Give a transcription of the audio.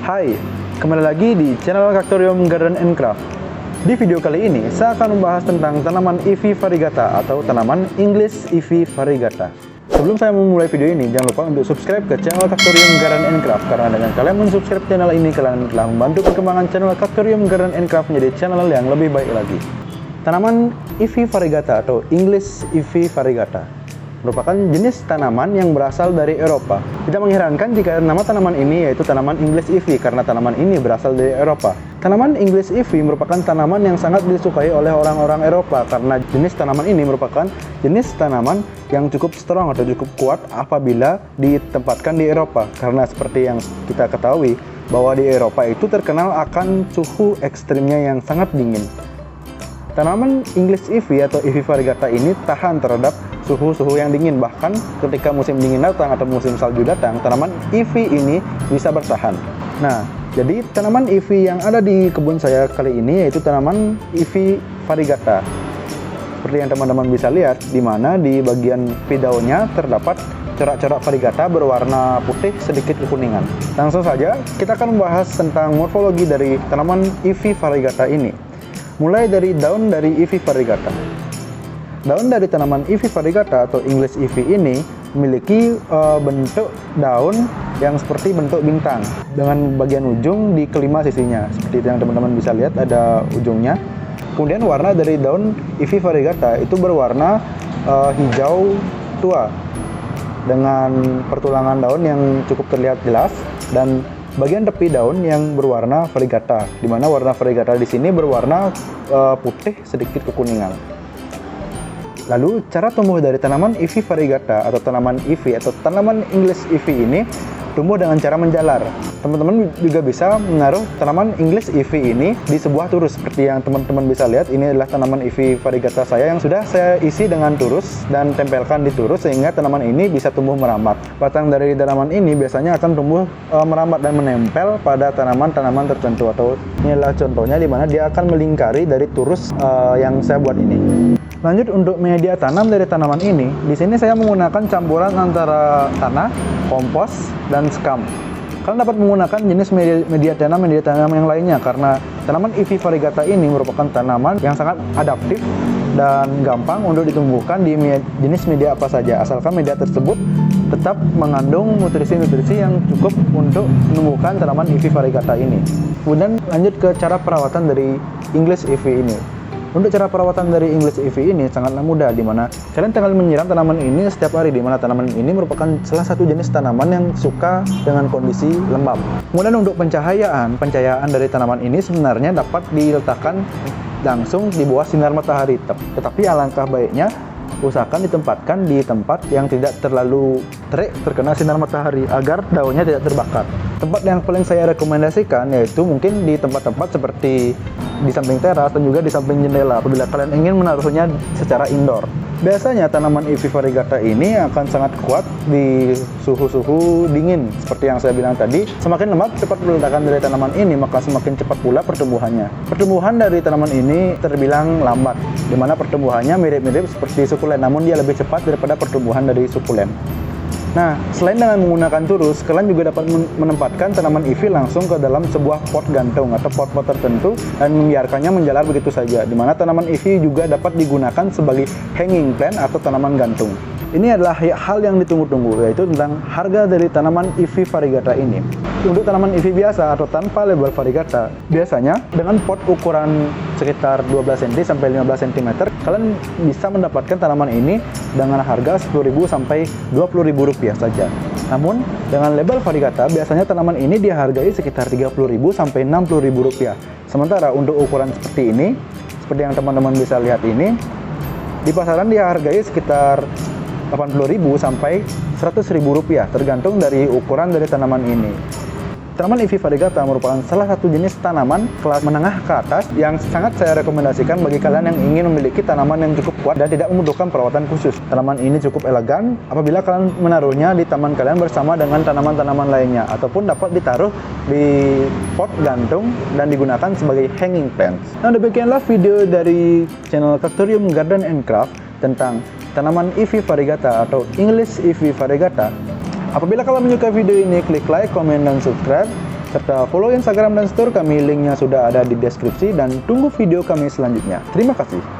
Hai, kembali lagi di channel Cactorium Garden and Craft. Di video kali ini, saya akan membahas tentang tanaman Ivy variegata atau tanaman English Ivy variegata. Sebelum saya memulai video ini, jangan lupa untuk subscribe ke channel Cactorium Garden and Craft, karena dengan kalian mensubscribe channel ini, kalian telah membantu perkembangan channel Cactorium Garden and Craft menjadi channel yang lebih baik lagi. Tanaman Ivy variegata atau English Ivy variegata merupakan jenis tanaman yang berasal dari Eropa. Tidak mengherankan jika nama tanaman ini yaitu tanaman English Ivy karena tanaman ini berasal dari Eropa. Tanaman English Ivy merupakan tanaman yang sangat disukai oleh orang-orang Eropa karena jenis tanaman ini merupakan jenis tanaman yang cukup strong atau cukup kuat apabila ditempatkan di Eropa. Karena seperti yang kita ketahui bahwa di Eropa itu terkenal akan suhu ekstrimnya yang sangat dingin. Tanaman English Ivy atau Ivy variegata ini tahan terhadap suhu-suhu yang dingin, bahkan ketika musim dingin datang atau musim salju datang, tanaman Ivy ini bisa bertahan. Nah, jadi tanaman Ivy yang ada di kebun saya kali ini yaitu tanaman Ivy variegata. Seperti yang teman-teman bisa lihat, di mana di bagian daunnya terdapat corak-corak variegata berwarna putih sedikit kekuningan. Langsung saja, kita akan membahas tentang morfologi dari tanaman Ivy variegata ini. Mulai dari daun dari Ivy variegata. Daun dari tanaman Ivy variegata atau English Ivy ini memiliki bentuk daun yang seperti bentuk bintang dengan bagian ujung di kelima sisinya. Seperti yang teman-teman bisa lihat ada ujungnya. Kemudian warna dari daun Ivy variegata itu berwarna hijau tua dengan pertulangan daun yang cukup terlihat jelas dan bagian tepi daun yang berwarna variegata, di mana warna variegata di sini berwarna putih sedikit kekuningan. Lalu, cara tumbuh dari tanaman Ivy variegata atau tanaman Ivy atau tanaman English Ivy ini tumbuh dengan cara menjalar. Teman-teman juga bisa menaruh tanaman English Ivy ini di sebuah turus. Seperti yang teman-teman bisa lihat, ini adalah tanaman Ivy variegata saya yang sudah saya isi dengan turus dan tempelkan di turus sehingga tanaman ini bisa tumbuh merambat. Batang dari tanaman ini biasanya akan tumbuh merambat dan menempel pada tanaman-tanaman tertentu, atau inilah contohnya di mana dia akan melingkari dari turus yang saya buat ini. Lanjut, untuk media tanam dari tanaman ini, di sini saya menggunakan campuran antara tanah, kompos, dan skam. Kalian dapat menggunakan jenis media tanam yang lainnya karena tanaman Ivy variegata ini merupakan tanaman yang sangat adaptif dan gampang untuk ditumbuhkan di jenis media apa saja, asalkan media tersebut tetap mengandung nutrisi-nutrisi yang cukup untuk menumbuhkan tanaman Ivy variegata ini. Kemudian lanjut ke cara perawatan dari English Ivy ini. Untuk cara perawatan dari English Ivy ini sangatlah mudah, di mana kalian tinggal menyiram tanaman ini setiap hari, di mana tanaman ini merupakan salah satu jenis tanaman yang suka dengan kondisi lembab. Kemudian untuk pencahayaan dari tanaman ini sebenarnya dapat diletakkan langsung di bawah sinar matahari, tetapi alangkah baiknya usahakan ditempatkan di tempat yang tidak terlalu terik terkena sinar matahari agar daunnya tidak terbakar. Tempat yang paling saya rekomendasikan yaitu mungkin di tempat-tempat seperti di samping teras dan juga di samping jendela apabila kalian ingin menaruhnya secara indoor. Biasanya tanaman Ivy variegata ini akan sangat kuat di suhu-suhu dingin. Seperti yang saya bilang tadi, semakin lembab cepat peletakan dari tanaman ini, maka semakin cepat pula pertumbuhannya. Pertumbuhan dari tanaman ini terbilang lambat, di mana pertumbuhannya mirip-mirip seperti sukulen, namun dia lebih cepat daripada pertumbuhan dari sukulen. Nah, selain dengan menggunakan turus, kalian juga dapat menempatkan tanaman Ivy langsung ke dalam sebuah pot gantung atau pot-pot tertentu dan membiarkannya menjalar begitu saja, di mana tanaman Ivy juga dapat digunakan sebagai hanging plant atau tanaman gantung. Ini adalah hal yang ditunggu-tunggu, yaitu tentang harga dari tanaman Ivy variegata ini. Untuk tanaman Ivy biasa atau tanpa label variegata, biasanya dengan pot ukuran sekitar 12 cm sampai 15 cm, kalian bisa mendapatkan tanaman ini dengan harga Rp10.000 sampai Rp20.000 saja. Namun, dengan label variegata, biasanya tanaman ini dihargai sekitar Rp30.000 sampai Rp60.000. Sementara untuk ukuran seperti ini, seperti yang teman-teman bisa lihat ini, di pasaran dihargai sekitar Rp80.000 sampai Rp100.000, tergantung dari ukuran dari tanaman ini. Tanaman Ivy variegata merupakan salah satu jenis tanaman kelas menengah ke atas yang sangat saya rekomendasikan bagi kalian yang ingin memiliki tanaman yang cukup kuat dan tidak membutuhkan perawatan khusus. Tanaman ini cukup elegan apabila kalian menaruhnya di taman kalian bersama dengan tanaman-tanaman lainnya, ataupun dapat ditaruh di pot gantung dan digunakan sebagai hanging plants. Nah, demikianlah video dari channel Cactorium Garden and Craft tentang tanaman Ivy variegata atau English Ivy variegata. Apabila kalian menyukai video ini, klik like, komen, dan subscribe. serta follow Instagram dan store kami, linknya sudah ada di deskripsi, dan tunggu video kami selanjutnya. Terima kasih.